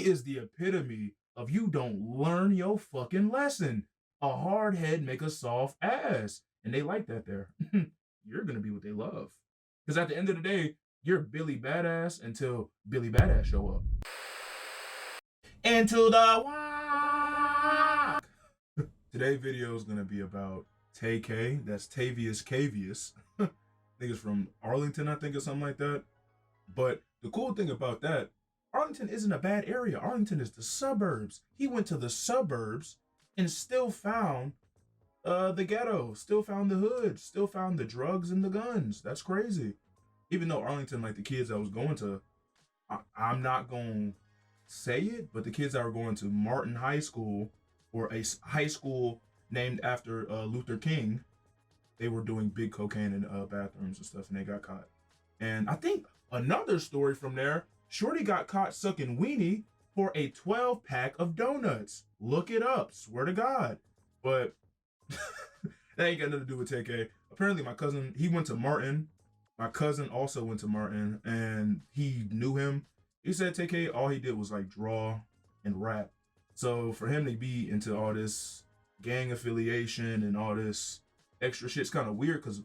is the epitome of you don't learn your fucking lesson. A hard head make a soft ass. And they like that there. You're going to be what they love. Because at the end of the day, you're Billy Badass until Billy Badass show up. Into the walk. Today's video is going to be about Tay-K. That's Tavius Cavius. I think it's from Arlington, I think, or something like that. But the cool thing about that, Arlington isn't a bad area. Arlington is the suburbs. He went to the suburbs and still found the ghetto, still found the hood, still found the drugs and the guns. That's crazy. Even though Arlington, like the kids I was going to, I'm not going to say it, but the kids that were going to Martin High School, or a high school named after Luther King, they were doing big cocaine in bathrooms and stuff, and they got caught. And I think another story from there, Shorty got caught sucking weenie for a 12-pack of donuts. Look it up, swear to God. But that ain't got nothing to do with Tay-K. Apparently my cousin, he went to Martin. My cousin also went to Martin, and he knew him. He said Tay-K, all he did was like draw and rap. So for him to be into all this gang affiliation and all this extra shit's kind of weird, because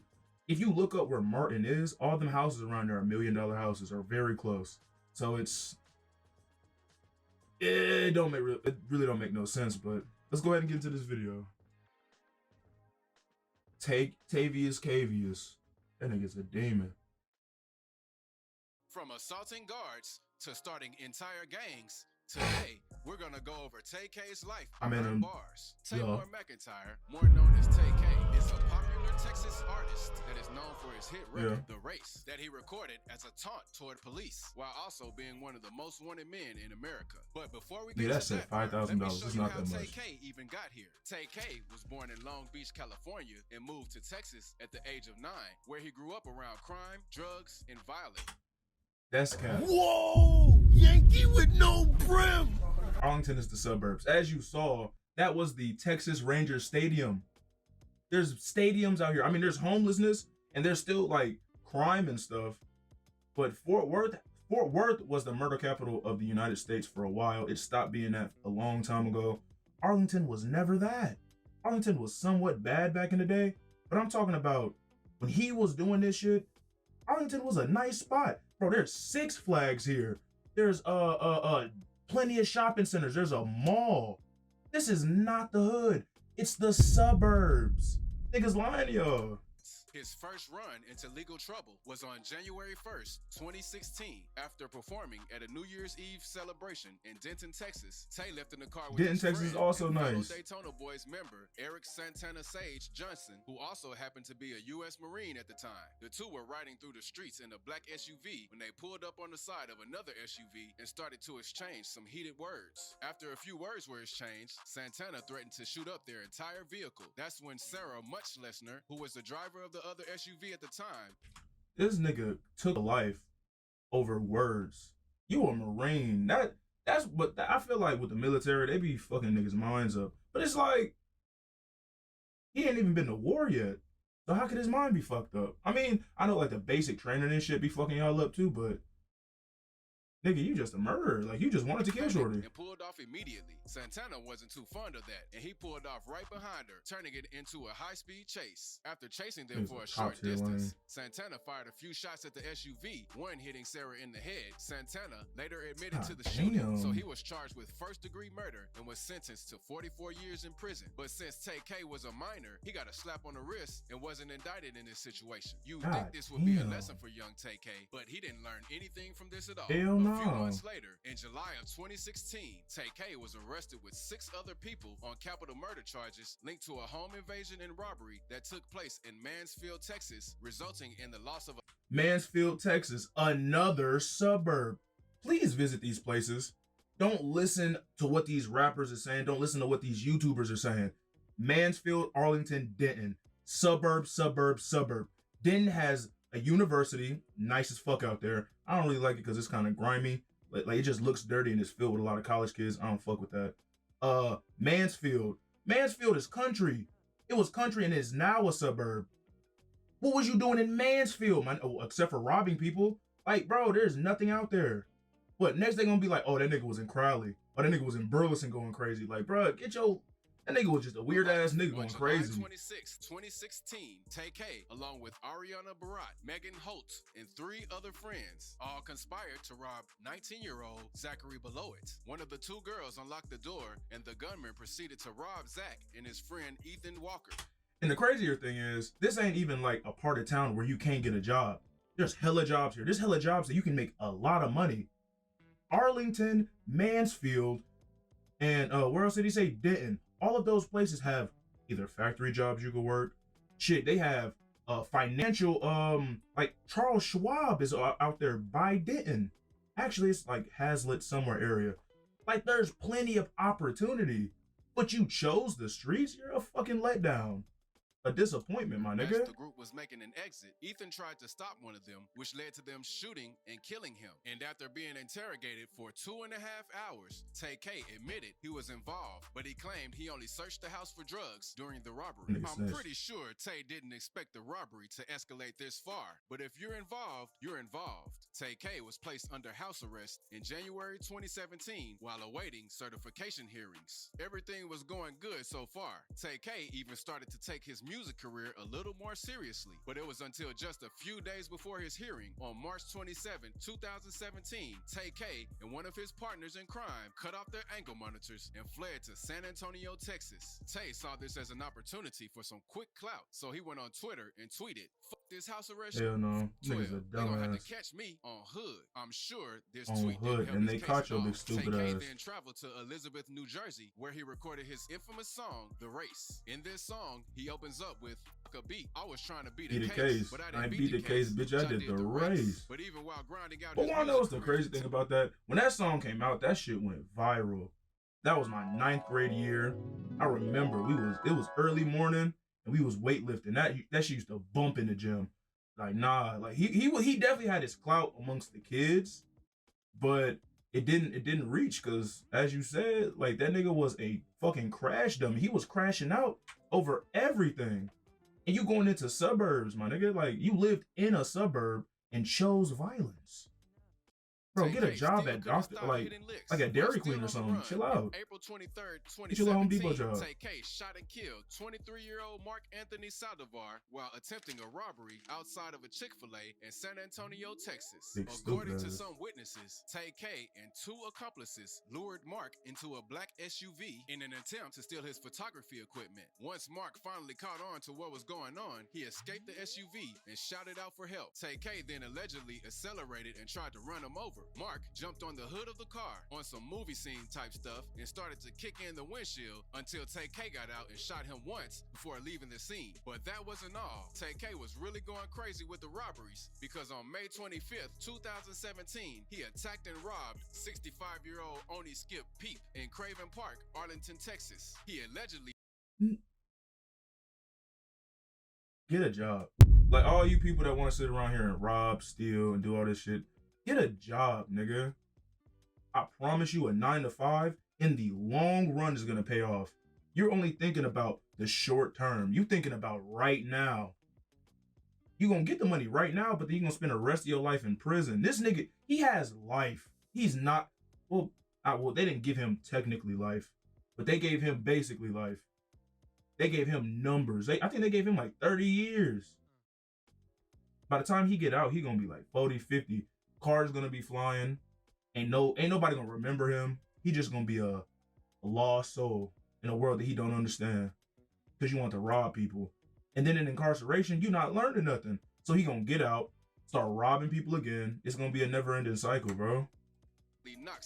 if you look up where Martin is, all them houses around there are $1 million houses, are very close. So it really don't make no sense. But let's go ahead and get into this video. Tavius Cavius, that nigga's a demon. From assaulting guards to starting entire gangs, today we're gonna go over Tay-K's life behind bars. Taylor McIntyre, more known as Tay-K, is a popular Texas artist that is known for his hit record, The Race, that he recorded as a taunt toward police, while also being one of the most wanted men in America. But before we get to that, let me show you how Tay-K even got here. Tay-K was born in Long Beach, California, and moved to Texas at the age of 9, where he grew up around crime, drugs, and violence. That's cap. Whoa! Yankee with no brim! Arlington is the suburbs. As you saw, that was the Texas Rangers Stadium. There's stadiums out here. I mean, there's homelessness and there's still like crime and stuff. But Fort Worth was the murder capital of the United States for a while. It stopped being that a long time ago. Arlington was never that. Arlington was somewhat bad back in the day, but I'm talking about when he was doing this shit, Arlington was a nice spot. Bro, there's Six Flags here. There's plenty of shopping centers. There's a mall. This is not the hood. It's the suburbs. Niggas lying to y'all. His first run into legal trouble was on January 1st, 2016. After performing at a New Year's Eve celebration in Denton, Texas, Tay left in the car with his Texas friend is also and fellow nice. Daytona Boys member Eric Santana Sage Johnson, who also happened to be a U.S. Marine at the time. The two were riding through the streets in a black SUV when they pulled up on the side of another SUV and started to exchange some heated words. After a few words were exchanged, Santana threatened to shoot up their entire vehicle. That's when Sarah Muchlesner, who was the driver of the other SUV at the time. This nigga took a life over words. You a Marine. That's what I feel like with the military, they be fucking niggas' minds up. But it's like, he ain't even been to war yet. So how could his mind be fucked up? I mean, I know like the basic training and shit be fucking y'all up too, but nigga, you just a murderer. Like, you just wanted to kill Shorty. And pulled off immediately. Santana wasn't too fond of that, and he pulled off right behind her, turning it into a high-speed chase. After chasing them for a short distance, Santana fired a few shots at the SUV, one hitting Sarah in the head. Santana later admitted to the shooting, so he was charged with first-degree murder and was sentenced to 44 years in prison. But since Tay-K was a minor, he got a slap on the wrist and wasn't indicted in this situation. You'd think this would be a lesson for young Tay-K, but he didn't learn anything from this at all. A few months later, in July of 2016, Tay-K was arrested with 6 other people on capital murder charges linked to a home invasion and robbery that took place in Mansfield, Texas, resulting in the loss of a... Mansfield, Texas, another suburb. Please visit these places. Don't listen to what these rappers are saying. Don't listen to what these YouTubers are saying. Mansfield, Arlington, Denton. Suburb, suburb, suburb. Denton has a university, nice as fuck out there. I don't really like it because it's kind of grimy. Like it just looks dirty and it's filled with a lot of college kids. I don't fuck with that. Mansfield. Mansfield is country. It was country and is now a suburb. What was you doing in Mansfield, man? Oh, except for robbing people? Like, bro, there's nothing out there. What, next they gonna be like, oh, that nigga was in Crowley. Oh, that nigga was in Burleson going crazy. Like, bro, that nigga was just a weird ass nigga going crazy. July 26, 2016, Tay-K, along with Ariana Barat, Megan Holt, and 3 other friends, all conspired to rob 19-year-old Zachary Belowit. One of the 2 girls unlocked the door, and the gunman proceeded to rob Zach and his friend Ethan Walker. And the crazier thing is, this ain't even like a part of town where you can't get a job. There's hella jobs here. There's hella jobs that you can make a lot of money. Arlington, Mansfield, and where else did he say? Denton. All of those places have either factory jobs you could work. Shit, they have financial, like Charles Schwab is out there by Denton. Actually, it's like Hazlitt somewhere area. Like, there's plenty of opportunity. But you chose the streets? You're a fucking letdown. A disappointment, my nigga. As the group was making an exit, Ethan tried to stop one of them, which led to them shooting and killing him. And after being interrogated for 2.5 hours, Tay-K admitted he was involved, but he claimed he only searched the house for drugs during the robbery. I'm pretty sure Tay didn't expect the robbery to escalate this far, but if you're involved, you're involved. Tay-K was placed under house arrest in January 2017 while awaiting certification hearings. Everything was going good so far. Tay-K even started to take his music career a little more seriously, but it was until just a few days before his hearing on March 27, 2017, Tay-K and one of his partners in crime cut off their ankle monitors and fled to San Antonio, Texas. Tay saw this as an opportunity for some quick clout, so he went on Twitter and tweeted, "Fuck this house arrest." Hell no, niggas a They gonna have dumbass. to catch me on Hood. I'm sure this On tweet Hood, didn't help and his they case caught at your all. big stupid Tay-K ass. then traveled to Elizabeth, New Jersey, where he recorded his infamous song, "The Race." In this song, he opens up with, "Fuck a beat. I was trying to beat the case, but I didn't beat the case, bitch. I did the race." But even while grinding out But his wanna know what's music the crazy career, thing about that? When that song came out, that shit went viral. That was my 9th grade year. I remember it was early morning and we was weightlifting. That shit used to bump in the gym. Like, nah, like he definitely had his clout amongst the kids, but it didn't reach because, as you said, like, that nigga was a fucking crash dummy. He was crashing out over everything. And you going into suburbs, my nigga. Like, you lived in a suburb and chose violence. Bro, get a job at like a Dairy Queen or something. Chill out. April 23rd, Get your little Home Depot 2017, job. Tay-K shot and killed 23-year-old Mark Anthony Saldivar while attempting a robbery outside of a Chick-fil-A in San Antonio, Texas. Big According to stupid ass. some witnesses, Tay-K and 2 accomplices lured Mark into a black SUV in an attempt to steal his photography equipment. Once Mark finally caught on to what was going on, he escaped the SUV and shouted out for help. Tay-K then allegedly accelerated and tried to run him over. Mark jumped on the hood of the car on some movie scene type stuff and started to kick in the windshield until Tay-K got out and shot him once before leaving the scene. But that wasn't all. Tay-K was really going crazy with the robberies because on May 25th, 2017, he attacked and robbed 65-year-old Oni Skip Peep in Craven Park, Arlington, Texas. He allegedly Get a job. Like, all you people that want to sit around here and rob, steal, and do all this shit, get a job, nigga. I promise you, a 9 to 5 in the long run is gonna pay off. You're only thinking about the short term. You thinking about right now. You gonna get the money right now, but then you gonna spend the rest of your life in prison. This nigga, he has life. He's not, well, they didn't give him technically life, but they gave him basically life. They gave him numbers. I think they gave him like 30 years. By the time he get out, he gonna be like 40, 50. Cars gonna be flying. Ain't nobody gonna remember him. He just gonna be a lost soul in a world that he don't understand. Because you want to rob people. And then in incarceration, you not learning nothing. So he gonna get out, start robbing people again. It's gonna be a never-ending cycle, bro.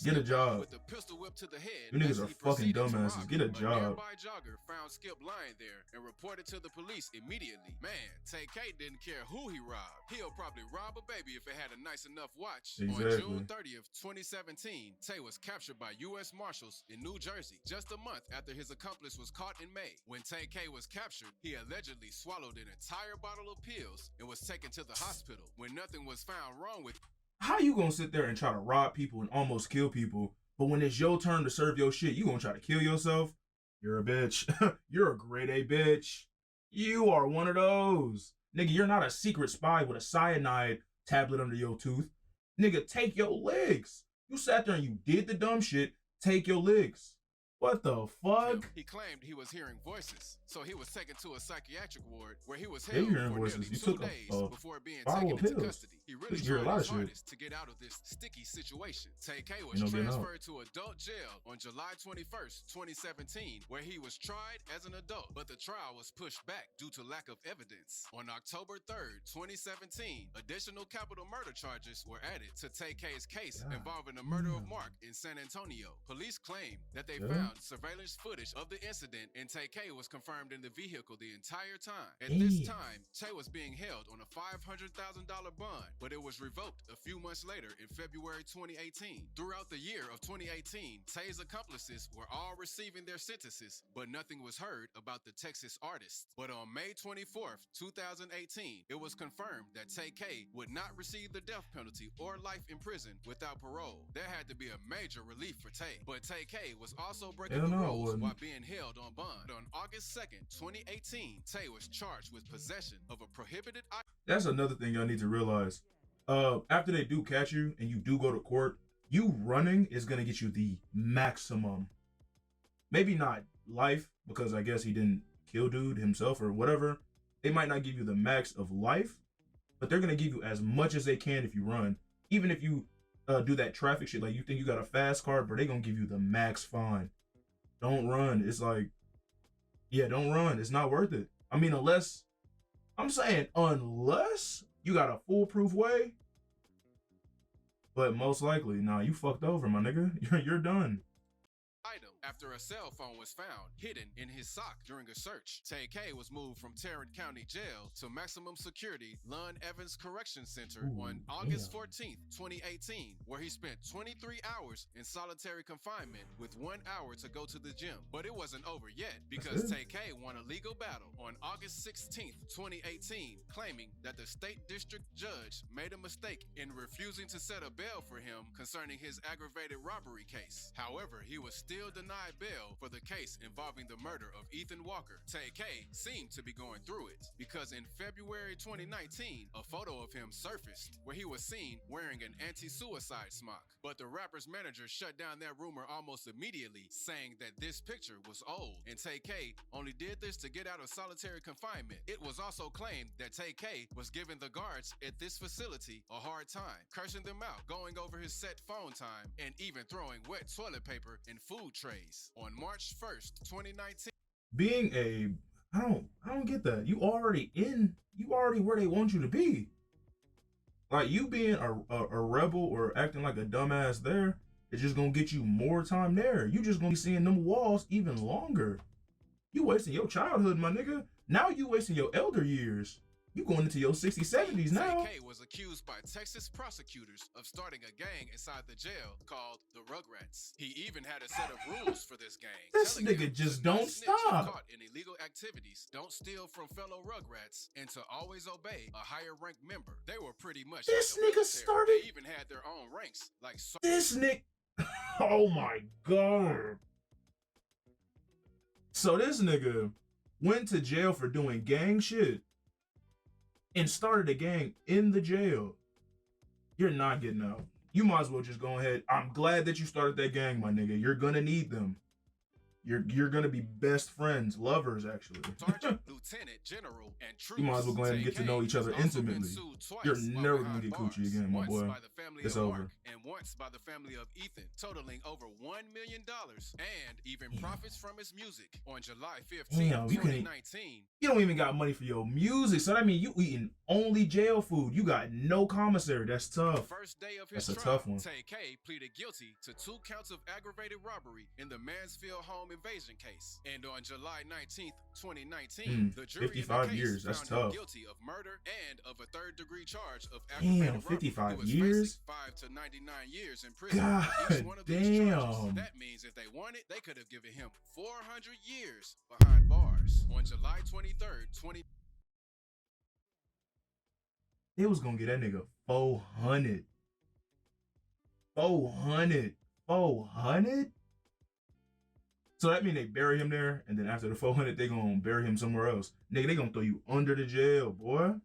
Get a job. with a pistol whip to the head. You niggas as are he fucking proceeded to dumbasses. rob Get a him. job. nearby jogger found Skip lying there and reported to the police immediately. Man, Tay-K didn't care who he robbed. He'll probably rob a baby if it had a nice enough watch. Exactly. On June 30th, 2017, Tay was captured by U.S. Marshals in New Jersey just a month after his accomplice was caught in May. When Tay-K was captured, he allegedly swallowed an entire bottle of pills and was taken to the hospital. When nothing was found wrong with How you gonna sit there and try to rob people and almost kill people, but when it's your turn to serve your shit, you gonna try to kill yourself? You're a bitch. You're a grade A bitch. You are one of those. Nigga, you're not a secret spy with a cyanide tablet under your tooth. Nigga, take your legs. You sat there and you did the dumb shit. Take your licks. What the fuck? He claimed he was hearing voices, so he was taken to a psychiatric ward where he was They held hearing for voices. nearly You 2 took days a before being bottle taken of into pills. custody. He really You hear a tried lot his of shit. hardest to get out of this sticky situation. Tay-K was You know, getting out. transferred to adult jail on July 21st, 2017, where he was tried as an adult, but the trial was pushed back due to lack of evidence. On October 3rd, 2017, additional capital murder charges were added to Tay-K's case involving the murder of Mark in San Antonio. Police claim that they found surveillance footage of the incident, and Tay-K was confirmed in the vehicle the entire time. At this time, Tay was being held on a $500,000 bond, but it was revoked a few months later in February 2018. Throughout the year of 2018, Tay's accomplices were all receiving their sentences, but nothing was heard about the Texas artist. But on May 24th, 2018, it was confirmed that Tay-K would not receive the death penalty or life in prison without parole. There had to be a major relief for Tay, but Tay-K was also breaking the rules while being held on bond. On August 2nd, 2018, Tay was charged with possession of a prohibited item. That's another thing y'all need to realize. After they do catch you and you do go to court, you running is gonna get you the maximum. Maybe not life, because I guess he didn't kill dude himself or whatever. They might not give you the max of life, but they're gonna give you as much as they can if you run. Even if you do that traffic shit, like you think you got a fast car, but they gonna give you the max fine. Don't run. It's like, yeah, don't run. It's not worth it. I mean, unless you got a foolproof way. But most likely, nah, you fucked over, my nigga. You're done. After a cell phone was found hidden in his sock during a search. Tay-K was moved from Tarrant County Jail to maximum security Lund Evans Correction Center on August 14th, 2018, where he spent 23 hours in solitary confinement with 1 hour to go to the gym. But it wasn't over yet, because Tay-K won a legal battle on August 16th, 2018, claiming that the state district judge made a mistake in refusing to set a bail for him concerning his aggravated robbery case. However, he was still denied bail for the case involving the murder of Ethan Walker. Tay-K seemed to be going through it, because in February 2019, a photo of him surfaced where he was seen wearing an anti-suicide smock. But the rapper's manager shut down that rumor almost immediately, saying that this picture was old, and Tay-K only did this to get out of solitary confinement. It was also claimed that Tay-K was giving the guards at this facility a hard time, cursing them out, going over his set phone time, and even throwing wet toilet paper and food trays. On March 1st, 2019. I don't get that. You already where they want you to be. Like, you being a rebel or acting like a dumbass there is just gonna get you more time there. You just gonna be seeing them walls even longer. You wasting your childhood, my nigga. Now you wasting your elder years. You going into your 60s, 70s now. Tay-K was accused by Texas prosecutors of starting a gang inside the jail called the Rugrats. He even had a set of rules for this gang. This nigga just don't stop. Caught in illegal activities, don't steal from fellow Rugrats, and to always obey a higher ranked member. They were pretty much this like nigga started. They even had their own ranks, like this nigga. Oh my god. So this nigga went to jail for doing gang shit and started a gang in the jail. You're not getting out. You might as well just go ahead. I'm glad that you started that gang, my nigga. You're gonna need them. You're gonna be best friends, lovers, actually. Sergeant, Lieutenant, General, and troops. You might as well go ahead and get to know each other intimately. You're never gonna get coochie again, my boy. By the family it's of over. Mark, and once by the family of Ethan, totaling over $1 million, and even profits from his music. On July 15th, 2019. You don't even got money for your music, so that means you eating only jail food. You got no commissary. That's tough. The first day of his That's a trial, tough one. Tay-K pleaded guilty to 2 counts of aggravated robbery in the Mansfield home invasion case. And on July 19th, 2019, the jury 55 in the case years. That's found him tough. guilty of murder and of a third-degree charge of aggravated Damn, 55 robbery. He was years? facing 5 to 99 years in prison. God for each one of these charges. damn. That means if they wanted, they could have given him 400 years behind bars. On July 23rd, 20. They was gonna get that nigga 400. 400. 400? So that mean they bury him there, and then after the 400, they gonna bury him somewhere else. Nigga, they gonna throw you under the jail, boy.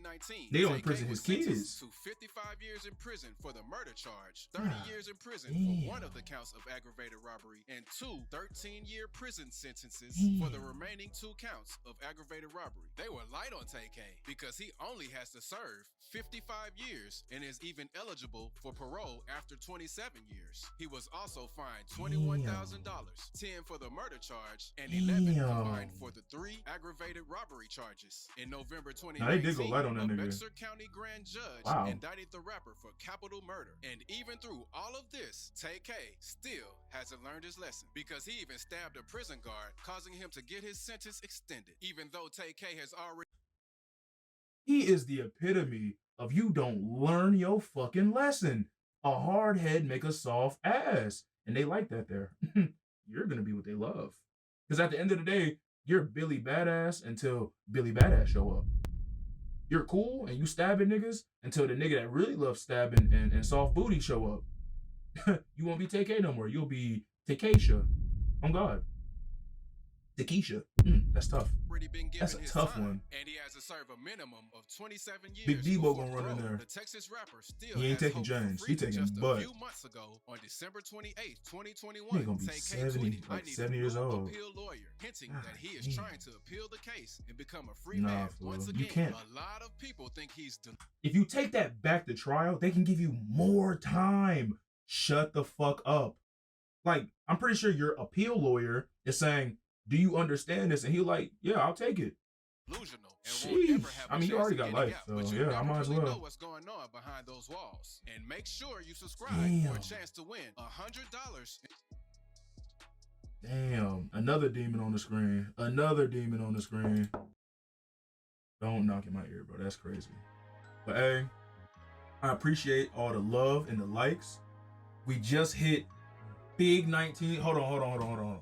2019, They don't Tay-K imprison his was sentenced kids. to 55 years in prison for the murder charge, 30 God years in prison damn. for one of the counts of aggravated robbery, and 2 13-year prison sentences for the remaining 2 counts of aggravated robbery. They were light on Tay-K because he only has to serve 55 years and is even eligible for parole after 27 years. He was also fined $21,000, 10 for the murder charge, and 11 combined for the 3 aggravated robbery charges. In November Now, they did go 2019, light on that a nigga. Bexar County grand judge Wow. indicted the rapper for capital murder. And even through all of this, Tay-K still hasn't learned his lesson because he even stabbed a prison guard, causing him to get his sentence extended, even though Tay-K has already... He is the epitome of you don't learn your fucking lesson. A hard head make a soft ass. And they like that there. You're going to be what they love. Because at the end of the day, you're Billy Badass until Billy Badass show up. You're cool and you stabbing niggas until the nigga that really loves stabbing and soft booty show up. You won't be Tay-K no more. You'll be Takesha. On God. Takesha. That's tough. That's a tough one. And he has to serve a minimum of 27 years. Big Debo gonna run in there. The Texas rapper still He ain't has taking hope for James. He freedom. taking Just Bud. a few months ago, on December 28th, 2021, He gonna be Tay-K 70, tweeted, "I like need 70 a years new old. appeal lawyer," hinting God that he is damn. trying to appeal the case and become a free Nah, man fool. once You again. can't. A lot of people think he's If you take that back to trial, they can give you more time. Shut the fuck up. Like, I'm pretty sure your appeal lawyer is saying, do you understand this? And he'll like, yeah, I'll take it. delusional. Sheesh. I mean, you already got life, so but you yeah, never I might as really well. know what's going on behind those walls. And make sure you subscribe Damn. for a chance to win $100. Damn. Another demon on the screen. Another demon on the screen. Don't knock in my ear, bro. That's crazy. But hey, I appreciate all the love and the likes. We just hit big 19. Hold on.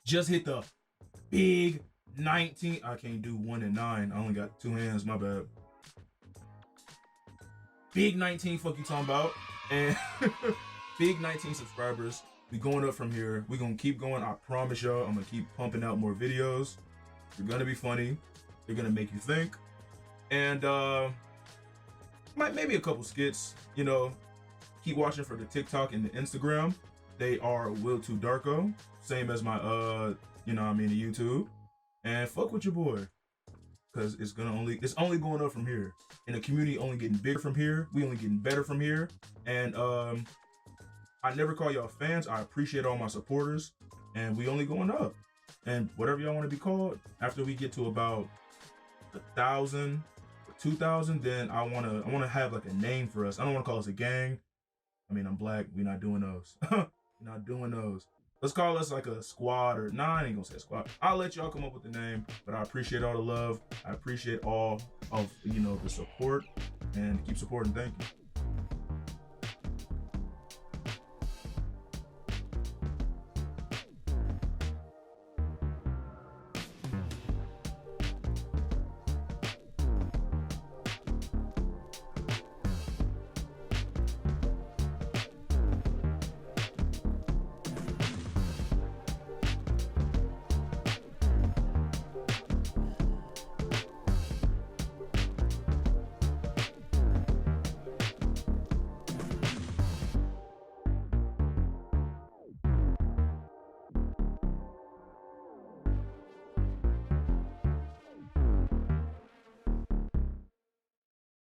Just hit the big 19. I can't do 1 and 9. I only got 2 hands. My bad. Big 19. Fuck you talking about? And big 19 subscribers. We going up from here. We gonna keep going. I promise y'all. I'm gonna keep pumping out more videos. They're gonna be funny. They're gonna make you think. And maybe a couple skits. You know, keep watching for the TikTok and the Instagram. They are Will to Darko, same as my the YouTube. And fuck with your boy, cause it's only going up from here, and the community only getting bigger from here. We only getting better from here. And I never call y'all fans. I appreciate all my supporters, and we only going up. And whatever y'all want to be called, after we get to about 1,000, 2,000, then I wanna have like a name for us. I don't want to call us a gang. I mean, I'm black. We're not doing those. We're not doing those. Let's call us like a squad or I ain't gonna say squad. I'll let y'all come up with the name, but I appreciate all the love. I appreciate all of the support, and keep supporting. Thank you.